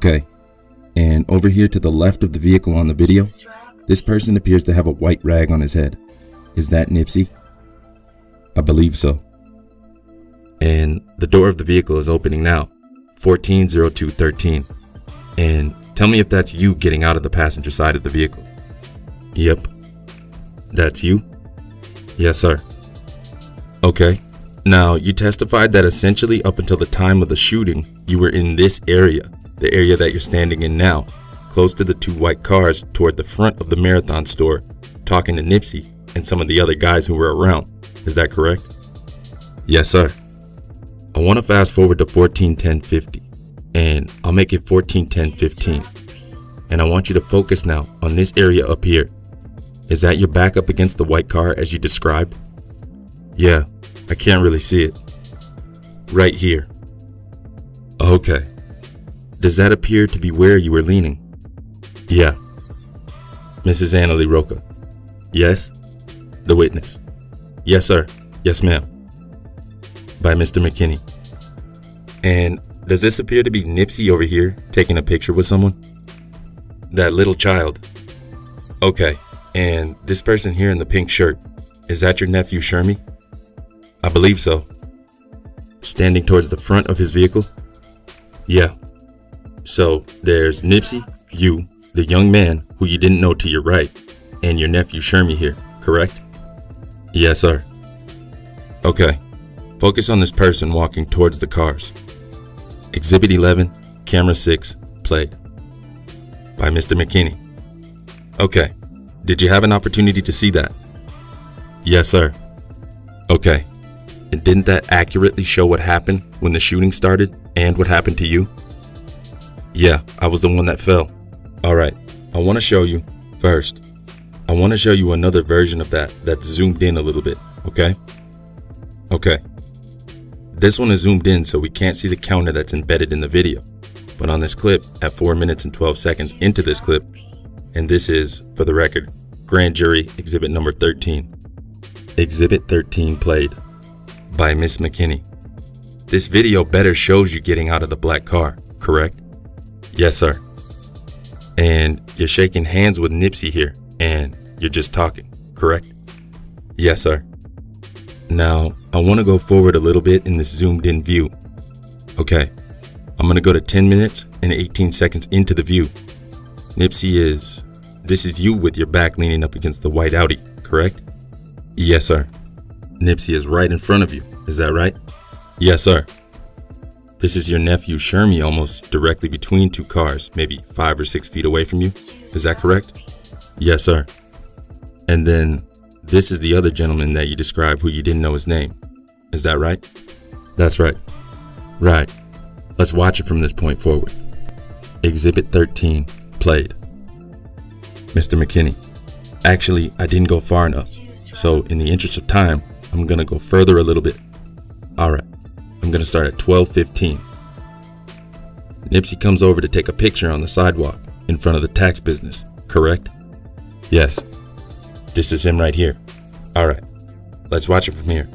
Okay. And over here to the left of the vehicle on the video, this person appears to have a white rag on his head. Is that Nipsey? I believe so. And the door of the vehicle is opening now, 140213. And tell me if that's you getting out of the passenger side of the vehicle. Yep. That's you? Yes, sir. Okay. Now, you testified that essentially up until the time of the shooting, you were in this area, the area that you're standing in now, close to the two white cars toward the front of the Marathon store, talking to Nipsey and some of the other guys who were around. Is that correct? Yes, sir. I want to fast forward to 141050, and I'll make it 141015. And I want you to focus now on this area up here. Is that your back up against the white car as you described? Yeah, I can't really see it. Right here. Okay. Does that appear to be where you were leaning? Yeah. Mrs. Annalie Roca. Yes? The witness. Yes, sir. Yes, ma'am. By Mr. McKinney. And does this appear to be Nipsey over here taking a picture with someone? That little child. Okay. And this person here in the pink shirt, is that your nephew Shermy? I believe so. Standing towards the front of his vehicle? Yeah. So there's Nipsey, you, the young man who you didn't know to your right, and your nephew Shermy here, correct? Yes, sir. Okay. Focus on this person walking towards the cars. Exhibit 11, camera 6, played. By Mr. McKinney. Okay. Did you have an opportunity to see that? Yes, sir. Okay. And didn't that accurately show what happened when the shooting started and what happened to you? Yeah, I was the one that fell. All right. I want to show you first. I want to show you another version of that's zoomed in a little bit, okay? Okay. This one is zoomed in so we can't see the counter that's embedded in the video. But on this clip, at 4 minutes and 12 seconds into this clip, and this is, for the record, Grand Jury Exhibit number 13. Exhibit 13 played by Miss McKinney. This video better shows you getting out of the black car, correct? Yes, sir. And you're shaking hands with Nipsey here, and you're just talking, correct? Yes, sir. Now, I want to go forward a little bit in this zoomed in view. Okay, I'm going to go to 10 minutes and 18 seconds into the view. Nipsey this is you with your back leaning up against the white Audi, correct? Yes, sir. Nipsey is right in front of you, is that right? Yes, sir. This is your nephew Shermy almost directly between two cars, maybe 5 or 6 feet away from you, is that correct? Yes, sir. And then this is the other gentleman that you described who you didn't know his name, is that right? That's right. Right. Let's watch it from this point forward. Exhibit 13, played. Mr. McKinney. Actually, I didn't go far enough. So in the interest of time, I'm going to go further a little bit. All right. I'm going to start at 12:15. Nipsey comes over to take a picture on the sidewalk in front of the tax business, correct? Yes. This is him right here. All right. Let's watch it from here.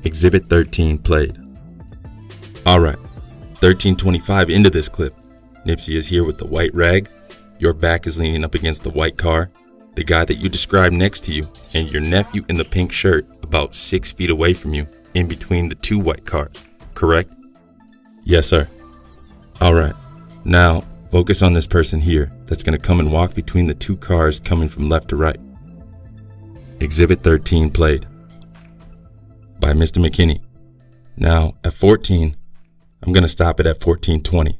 Exhibit 13 played. All right. 13:25 into this clip. Nipsey is here with the white rag. Your back is leaning up against the white car. The guy that you described next to you and your nephew in the pink shirt about 6 feet away from you in between the two white cars, correct? Yes, sir. All right. Now, focus on this person here that's going to come and walk between the two cars coming from left to right. Exhibit 13 played by Mr. McKinney. Now, at 14, I'm going to stop it at 14:20.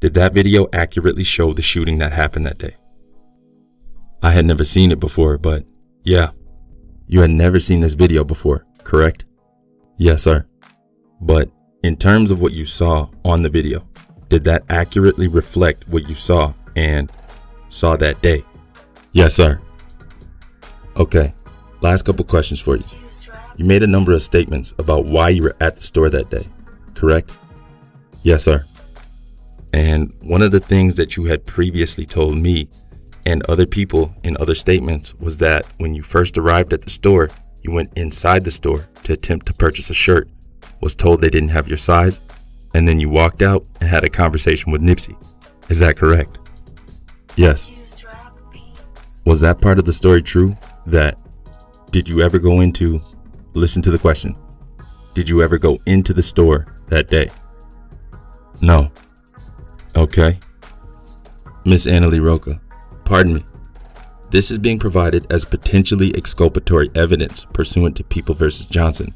Did that video accurately show the shooting that happened that day? I had never seen it before, but yeah. You had never seen this video before, correct? Yes, sir. But in terms of what you saw on the video, did that accurately reflect what you saw and saw that day? Yes, sir. Okay, last couple questions for you. You made a number of statements about why you were at the store that day, correct? Yes, sir. And one of the things that you had previously told me and other people in other statements was that when you first arrived at the store, you went inside the store to attempt to purchase a shirt, was told they didn't have your size, and then you walked out and had a conversation with Nipsey. Is that correct? Yes. Was that part of the story true? Did you ever go into, listen to the question, did you ever go into the store that day? No. Okay. Miss Annalie Roca, pardon me. This is being provided as potentially exculpatory evidence pursuant to People v. Johnson.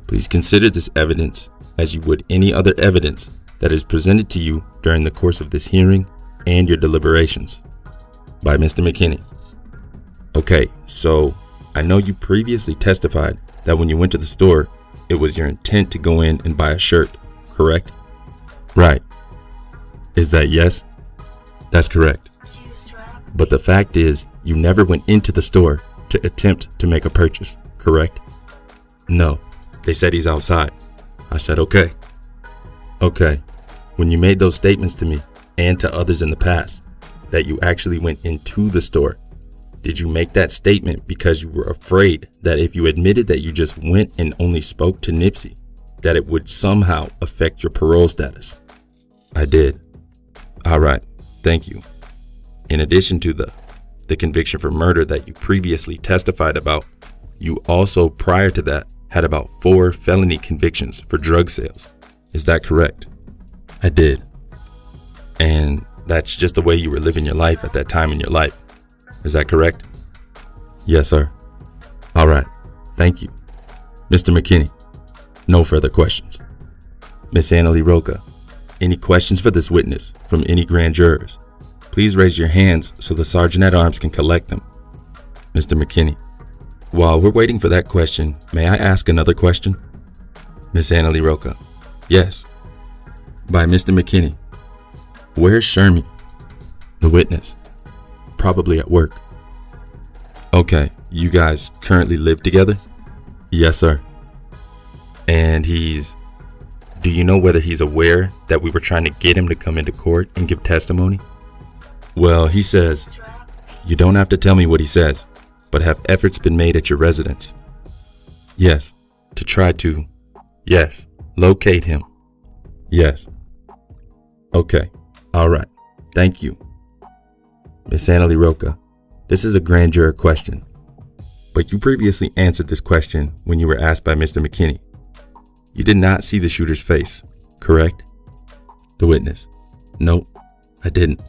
Please consider this evidence as you would any other evidence that is presented to you during the course of this hearing and your deliberations. By Mr. McKinney. Okay, so I know you previously testified that when you went to the store, it was your intent to go in and buy a shirt, correct? Right. Is that yes? That's correct. But the fact is, you never went into the store to attempt to make a purchase, correct? No. They said he's outside. I said, okay. Okay. When you made those statements to me and to others in the past, that you actually went into the store, did you make that statement because you were afraid that if you admitted that you just went and only spoke to Nipsey, that it would somehow affect your parole status? I did. All right. Thank you. In addition to the conviction for murder that you previously testified about, you also, prior to that, had about 4 felony convictions for drug sales. Is that correct? I did. And that's just the way you were living your life at that time in your life. Is that correct? Yes, sir. All right. Thank you. Mr. McKinney, no further questions. Miss Annalie Roca, any questions for this witness from any grand jurors? Please raise your hands so the Sergeant at Arms can collect them. Mr. McKinney, while we're waiting for that question, may I ask another question? Miss Annalie Roca, yes. By Mr. McKinney, where's Shermy? The witness, probably at work. Okay, you guys currently live together? Yes, sir. And do you know whether he's aware that we were trying to get him to come into court and give testimony? Well, he says, you don't have to tell me what he says, but have efforts been made at your residence? Yes, to try to, yes, locate him. Yes. Okay, all right, thank you. Miss Annalie Roca, this is a grand juror question, but you previously answered this question when you were asked by Mr. McKinney. You did not see the shooter's face, correct? The witness, nope, I didn't.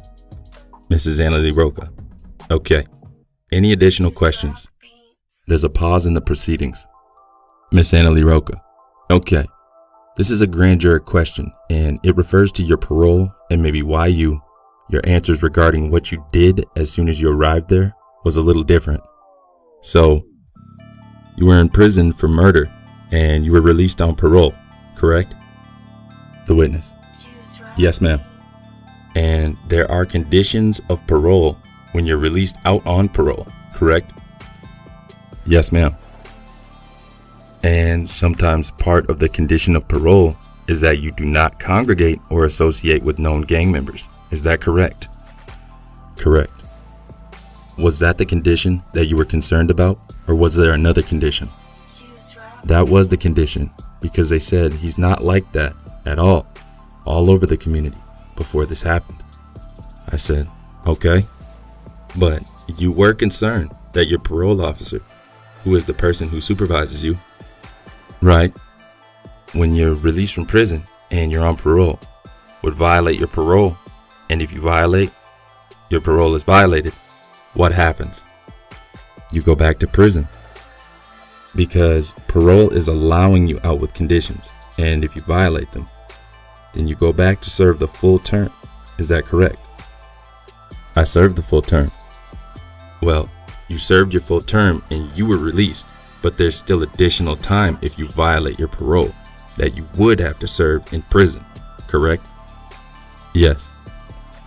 Mrs. Annalie Roca, okay. Any additional questions? There's a pause in the proceedings. Miss Annalie Roca, okay. This is a grand juror question, and it refers to your parole and maybe why your answers regarding what you did as soon as you arrived there was a little different. So, you were in prison for murder and you were released on parole, correct? The witness, yes, ma'am. And there are conditions of parole when you're released out on parole, correct? Yes, ma'am. And sometimes part of the condition of parole is that you do not congregate or associate with known gang members. Is that correct? Correct. Was that the condition that you were concerned about, or was there another condition? That was the condition, because they said he's not like that at all over the community before this happened. I said, okay, but you were concerned that your parole officer, who is the person who supervises you, right, when you're released from prison and you're on parole, would violate your parole. And if you violate, your parole is violated. What happens? You go back to prison, because parole is allowing you out with conditions. And if you violate them, then you go back to serve the full term. Is that correct? I served the full term. Well, you served your full term and you were released, but there's still additional time if you violate your parole that you would have to serve in prison, correct? Yes.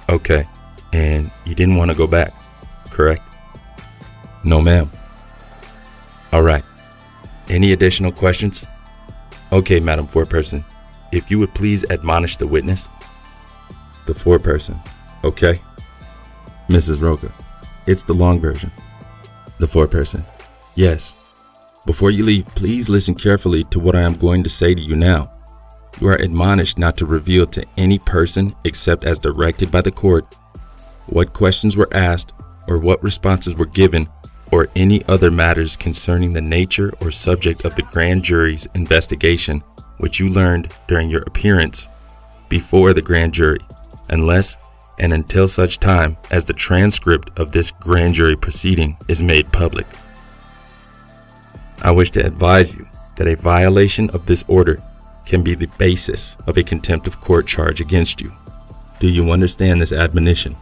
Okay. And you didn't want to go back, correct? No, ma'am. All right. Any additional questions? Okay, Madam Foreperson, if you would please admonish the witness. The foreperson, okay. Mrs. Roca, it's the long version. The foreperson, yes. Before you leave, please listen carefully to what I am going to say to you now. You are admonished not to reveal to any person except as directed by the court what questions were asked or what responses were given, or any other matters concerning the nature or subject of the grand jury's investigation which you learned during your appearance before the grand jury, unless and until such time as the transcript of this grand jury proceeding is made public. I wish to advise you that a violation of this order can be the basis of a contempt of court charge against you. Do you understand this admonition?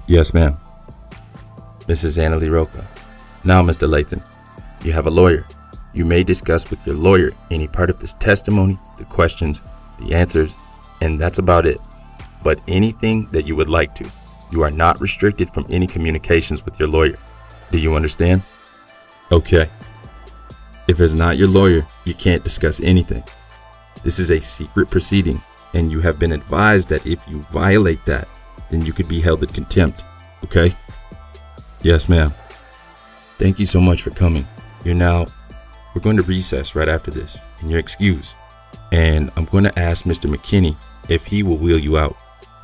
Yes, ma'am. Mrs. Annalie Roca. Now, Mr. Lathan, you have a lawyer. You may discuss with your lawyer any part of this testimony, the questions, the answers, and that's about it. But anything that you would like to, you are not restricted from any communications with your lawyer. Do you understand? Okay. If it's not your lawyer, you can't discuss anything. This is a secret proceeding, and you have been advised that if you violate that, then you could be held in contempt. Okay? Yes, ma'am. Thank you so much for coming. We're going to recess right after this, and you're excused. And I'm going to ask Mr. McKinney if he will wheel you out,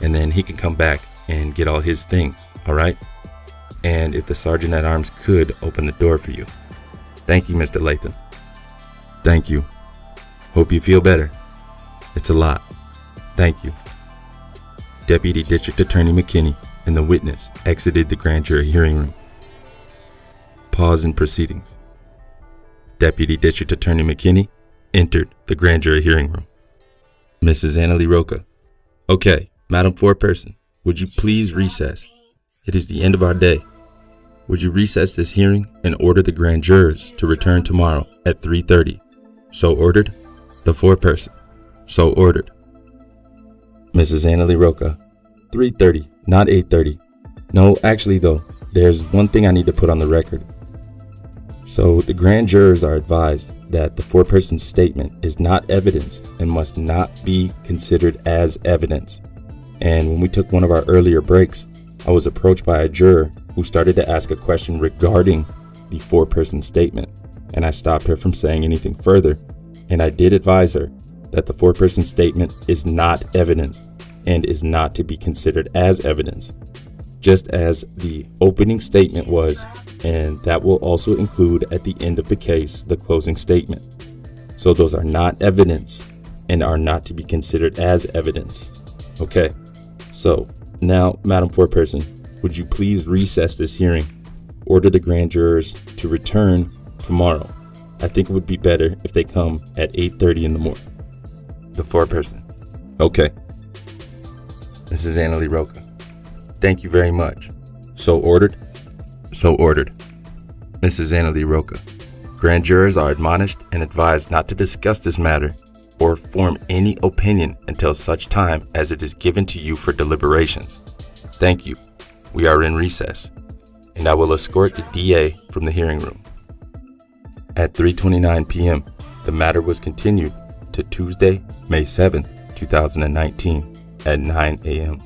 and then he can come back and get all his things, all right? And if the Sergeant at Arms could open the door for you. Thank you, Mr. Lathan. Thank you. Hope you feel better. It's a lot. Thank you. Deputy District Attorney McKinney and the witness exited the grand jury hearing room. Pause in proceedings. Deputy District Attorney McKinney entered the grand jury hearing room. Mrs. Annalie Roca. Okay, Madam Foreperson, would you please recess? It is the end of our day. Would you recess this hearing and order the grand jurors to return tomorrow at 3:30? So ordered. The foreperson. So ordered. Mrs. Annalie Roca. 3:30, not 8:30. No, actually though, there's one thing I need to put on the record. So the grand jurors are advised that the foreperson's statement is not evidence and must not be considered as evidence. And when we took one of our earlier breaks, I was approached by a juror who started to ask a question regarding the foreperson's statement, and I stopped her from saying anything further, and I did advise her that the foreperson's statement is not evidence and is not to be considered as evidence, just as the opening statement was, and that will also include at the end of the case the closing statement. So those are not evidence and are not to be considered as evidence. Okay, so now, Madam Foreperson, would you please recess this hearing? Order the grand jurors to return tomorrow. I think it would be better if they come at 8:30 in the morning. The foreperson. Okay. Mrs. Annalie Roca. Thank you very much. So ordered? So ordered. Mrs. Annalie Roca. Grand jurors are admonished and advised not to discuss this matter or form any opinion until such time as it is given to you for deliberations. Thank you. We are in recess, and I will escort the DA from the hearing room. At 3:29 p.m., the matter was continued to Tuesday, May 7th, 2019 at 9 a.m.